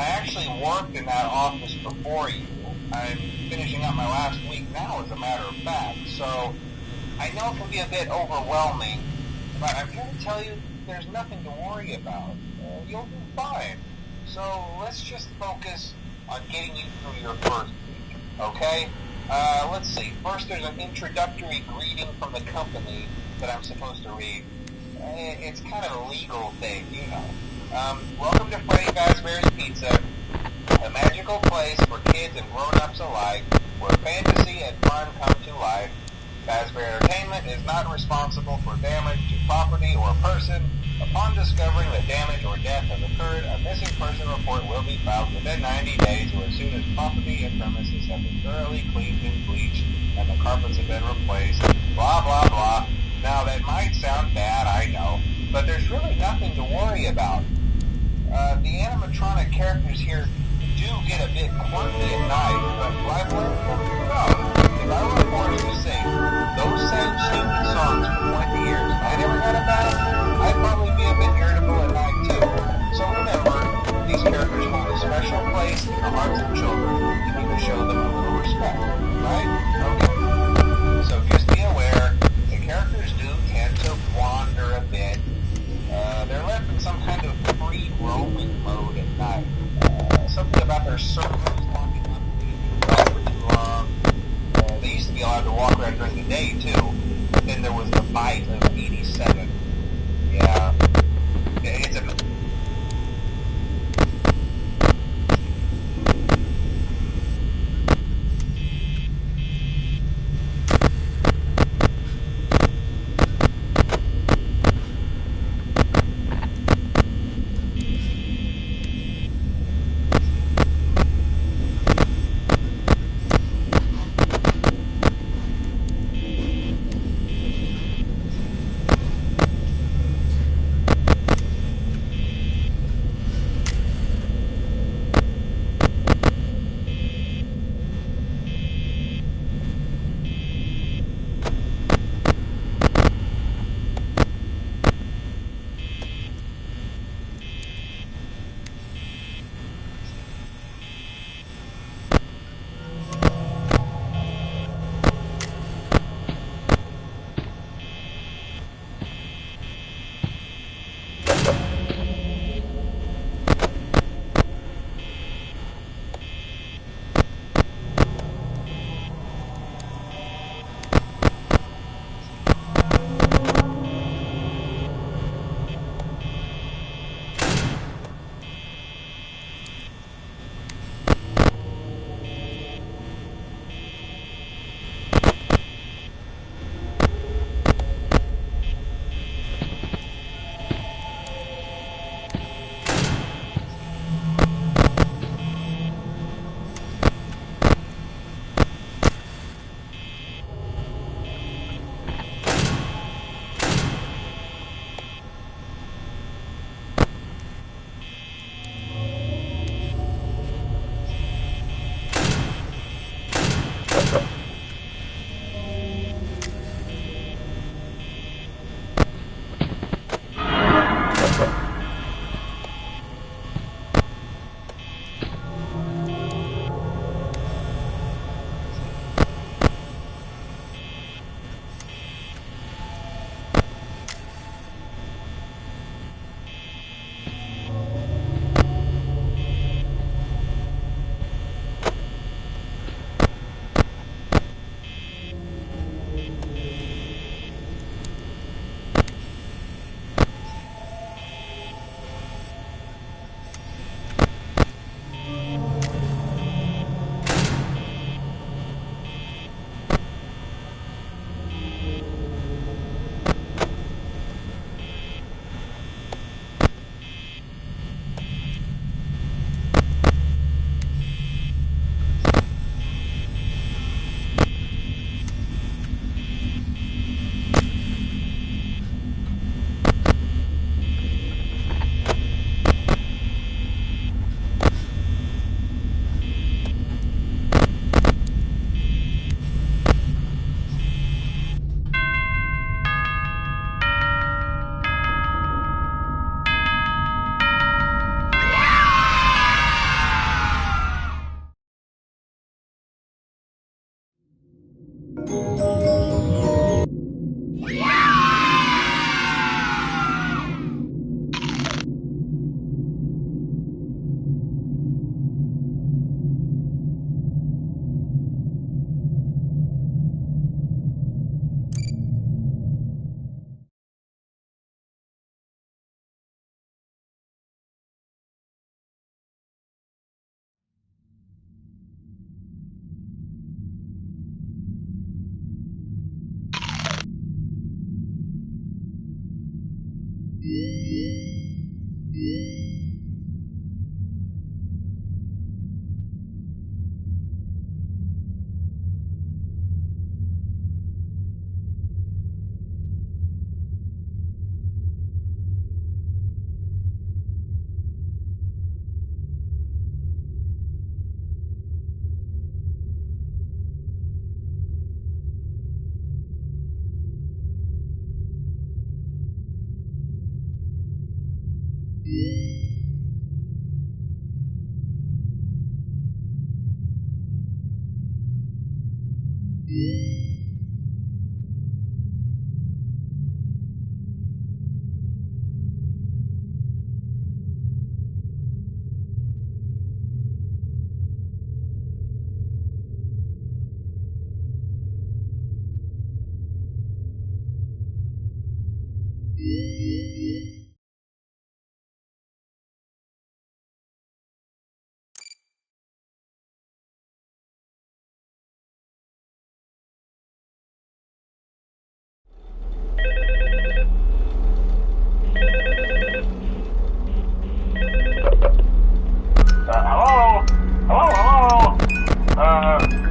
actually worked in that office before you. I'm finishing up my last week now, as a matter of fact, so I know it can be a bit overwhelming, but I'm here to tell you there's nothing to worry about. You'll do fine. So let's just focus on getting you through your first week, okay? Let's see. First, there's an introductory greeting from the company that I'm supposed to read. It's kind of a legal thing, you know. Welcome to Freddy Fazbear's Pizza, a magical place for kids and grown-ups alike, where fantasy and fun come to life. Fazbear Entertainment is not responsible for damage to property or person. Upon discovering that damage or death has occurred, a missing person report will be filed within 90 days or as soon as property and premises have been thoroughly cleaned and bleached and the carpets have been replaced. Blah, blah, blah. Now, that might sound bad, I know, but there's really nothing to worry about. The animatronic characters here do get a bit quirky at night, but do I blame them? No. If I were forced to sing those same stupid songs for 20 years and I never got a bath, I'd probably be a bit irritable at night too. So remember, these characters hold a special place in the hearts of children. You need to show them a little respect, right? Okay. So just be aware, the characters do tend to wander a bit. They're left in some kind of free roaming mode at night. Something about their servers locking up for too long. They used to be allowed to walk around during the day too, but then there was the bite of 87. Yeah, it's a...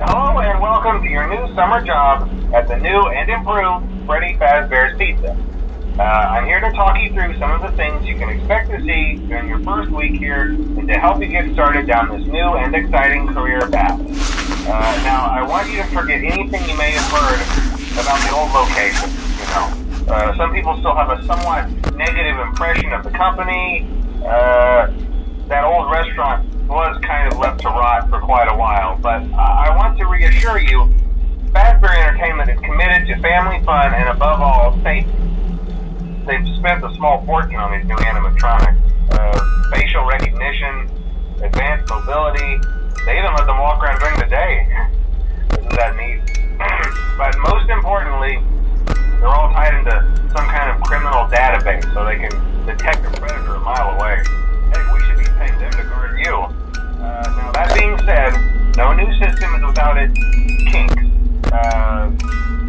Hello and welcome to your new summer job at the new and improved Freddy Fazbear's Pizza. I'm here to talk you through some of the things you can expect to see during your first week here and to help you get started down this new and exciting career path. Now, I want you to forget anything you may have heard about the old location. Some people still have a somewhat negative impression of the company. That old restaurant was kind of left to rot for quite a while, but I want to reassure you, Fazbear Entertainment is committed to family fun and above all, safety. They've spent a small fortune on these new animatronics. Facial recognition, advanced mobility, they even let them walk around during the day. Isn't that neat? But most importantly, they're all tied into some kind of criminal database so they can detect a predator a mile away. Hey, we should be paying them to guard you. Now that being said, no new system is without its kinks.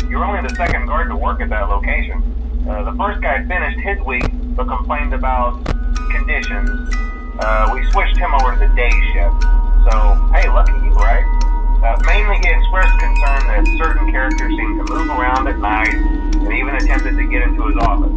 You're only the second guard to work at that location. The first guy finished his week but complained about conditions. We switched him over to the day shift. So, hey, lucky you, right? Mainly he expressed concern that certain characters seemed to move around at night and even attempted to get into his office.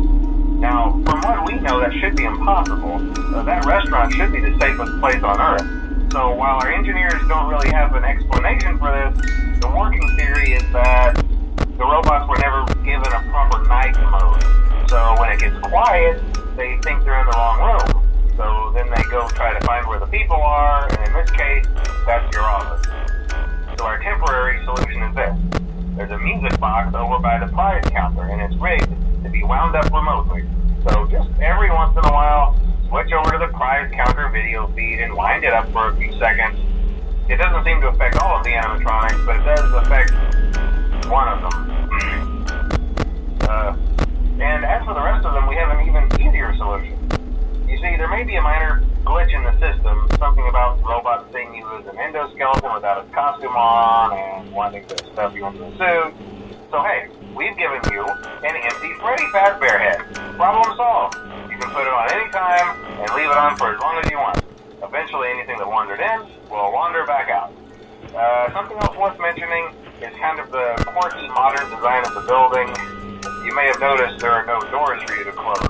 Now, from what we know, that should be impossible. That restaurant should be the safest place on Earth. So while our engineers don't really have an explanation for this, the working theory is that the robots were never given a proper night mode. So when it gets quiet, they think they're in the wrong room. So then they go try to find where the people are, and in this case, that's your office. So our temporary solution is this. There's a music box over by the prize counter, and it's rigged to be wound up remotely. So just every once in a while, switch over to the prize counter video feed and wind it up for a few seconds. It doesn't seem to affect all of the animatronics, but it does affect one of them. And as for the rest of them, we have an even easier solution. You see, there may be a minor glitch in the system, something about the robot seeing you as an endoskeleton without its costume on and wanting to stuff you into a suit. So hey, we've given you an empty Freddy Fazbear head. Problem solved. You can put it on any time and leave it on for as long as you want. Eventually anything that wandered in will wander back out. Something else worth mentioning is kind of the quirky modern design of the building. You may have noticed there are no doors for you to close.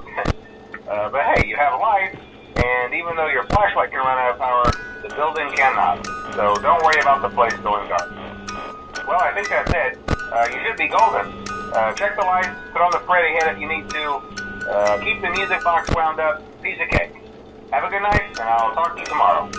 But hey, you have lights, and even though your flashlight can run out of power, the building cannot. So don't worry about the place going dark. Well, I think that's it. You should be golden. Check the lights, put on the Freddy head if you need to. Keep the music box wound up. Piece of cake. Have a good night, and I'll talk to you tomorrow.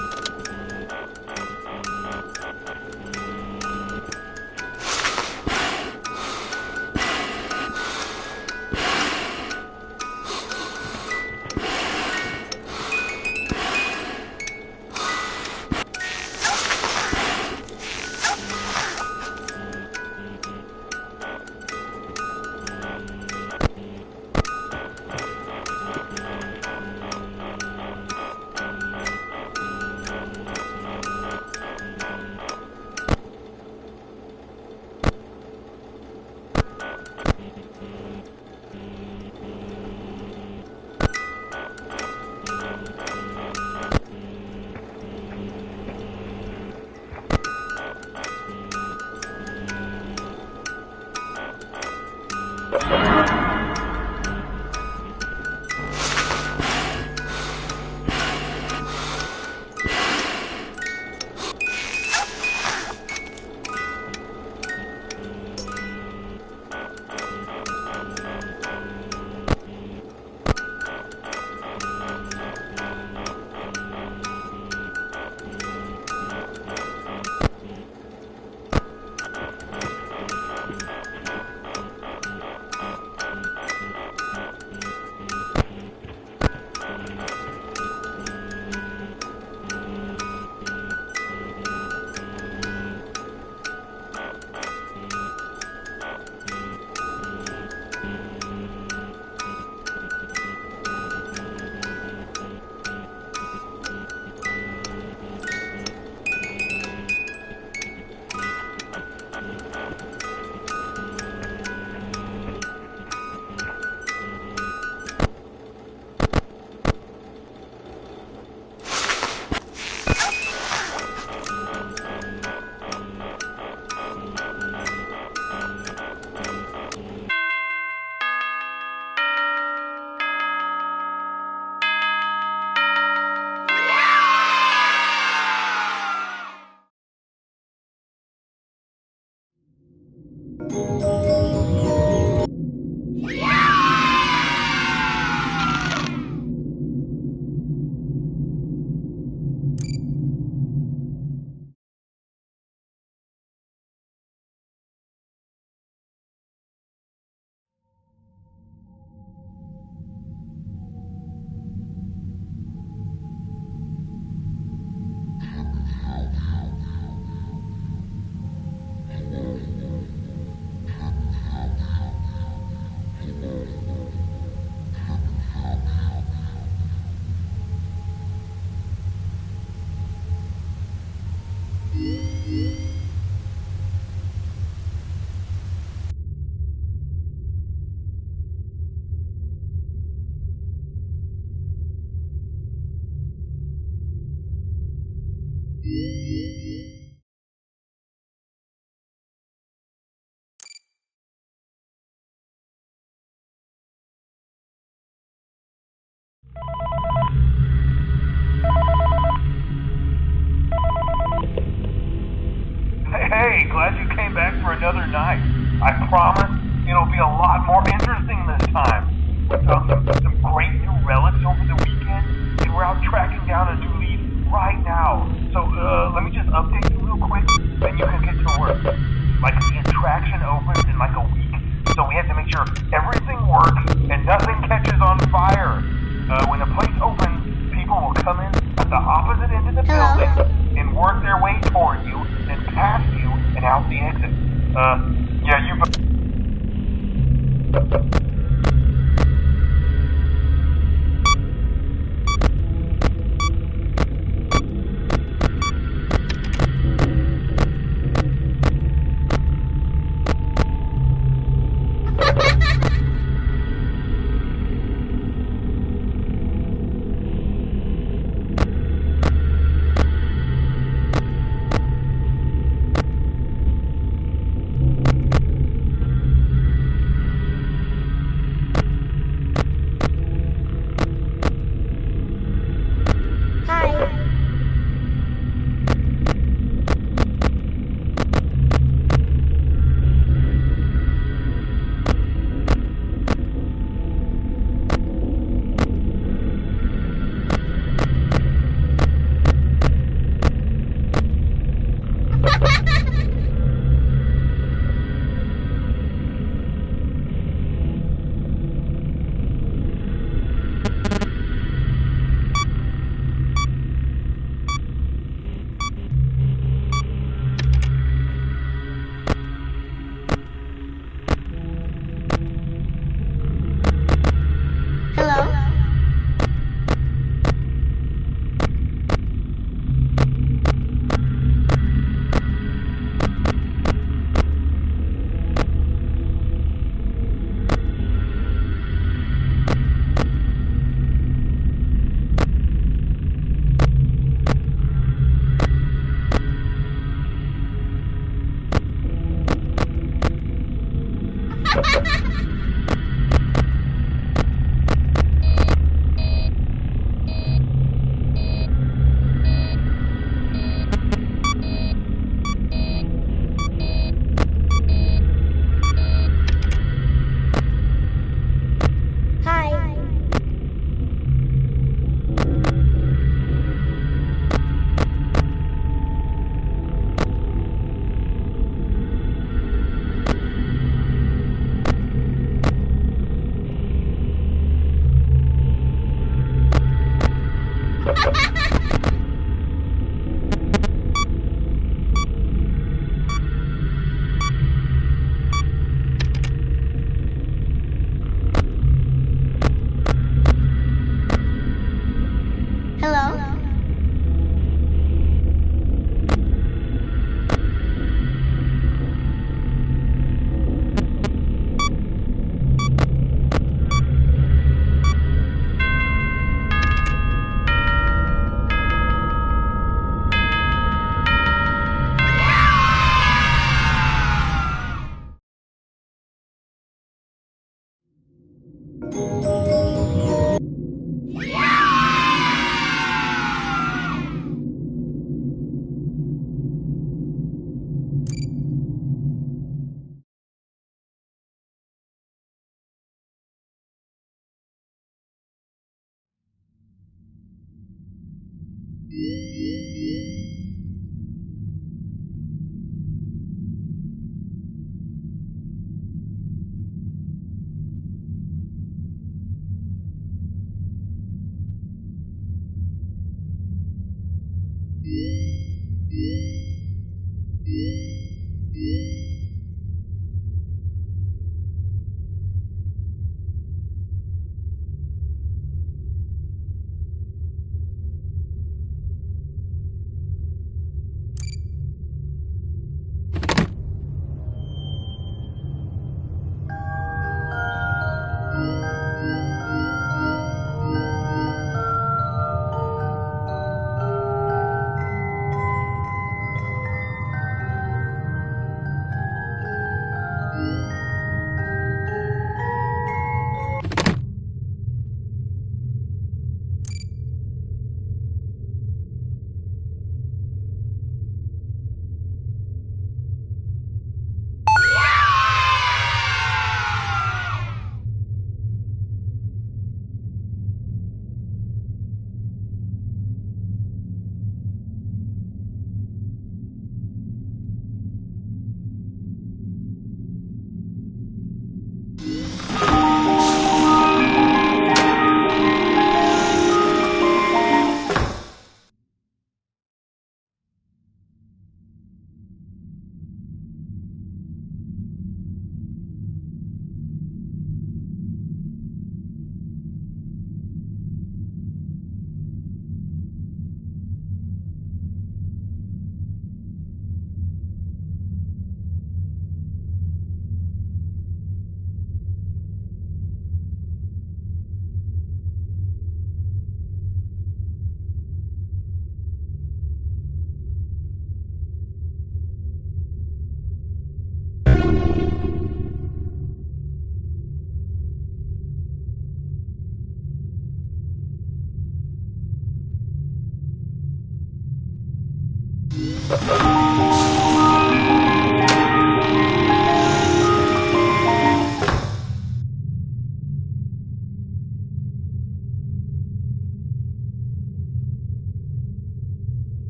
Hey, glad you came back for another night. I promise it'll be a lot more interesting this time. We found some great new relics over the weekend, and we're out tracking down a new lead right now. So, let me just update you real quick, then you can get to work. Like, the attraction opens in like a week, so we have to make sure everything works and nothing catches on fire. When the place opens, people will come in at the opposite end of the building and work their way toward you, then past you and out the exit. Yeah, you...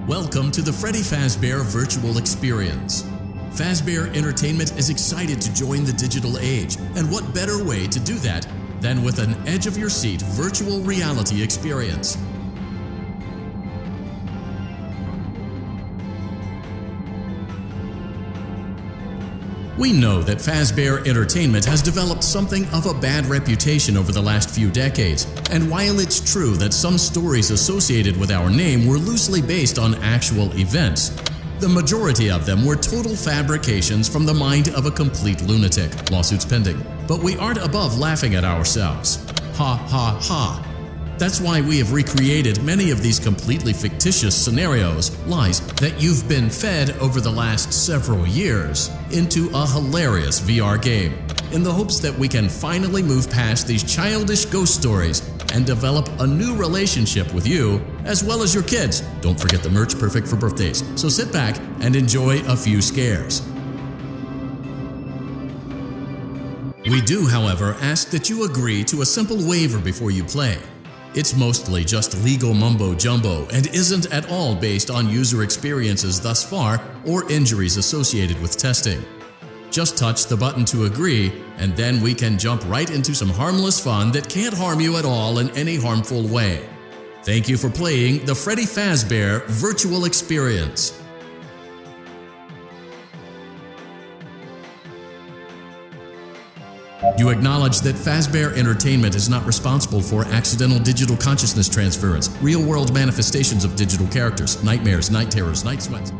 Welcome to the Freddy Fazbear Virtual Experience. Fazbear Entertainment is excited to join the digital age, and what better way to do that than with an edge-of-your-seat virtual reality experience. We know that Fazbear Entertainment has developed something of a bad reputation over the last few decades, and while it's true that some stories associated with our name were loosely based on actual events, the majority of them were total fabrications from the mind of a complete lunatic, lawsuits pending. But we aren't above laughing at ourselves. Ha ha ha. That's why we have recreated many of these completely fictitious scenarios, lies that you've been fed over the last several years, into a hilarious VR game, in the hopes that we can finally move past these childish ghost stories and develop a new relationship with you, as well as your kids. Don't forget the merch, perfect for birthdays. So sit back and enjoy a few scares. We do, however, ask that you agree to a simple waiver before you play. It's mostly just legal mumbo-jumbo and isn't at all based on user experiences thus far or injuries associated with testing. Just touch the button to agree, and then we can jump right into some harmless fun that can't harm you at all in any harmful way. Thank you for playing the Freddy Fazbear Virtual Experience. You acknowledge that Fazbear Entertainment is not responsible for accidental digital consciousness transference, real-world manifestations of digital characters, nightmares, night terrors, night sweats.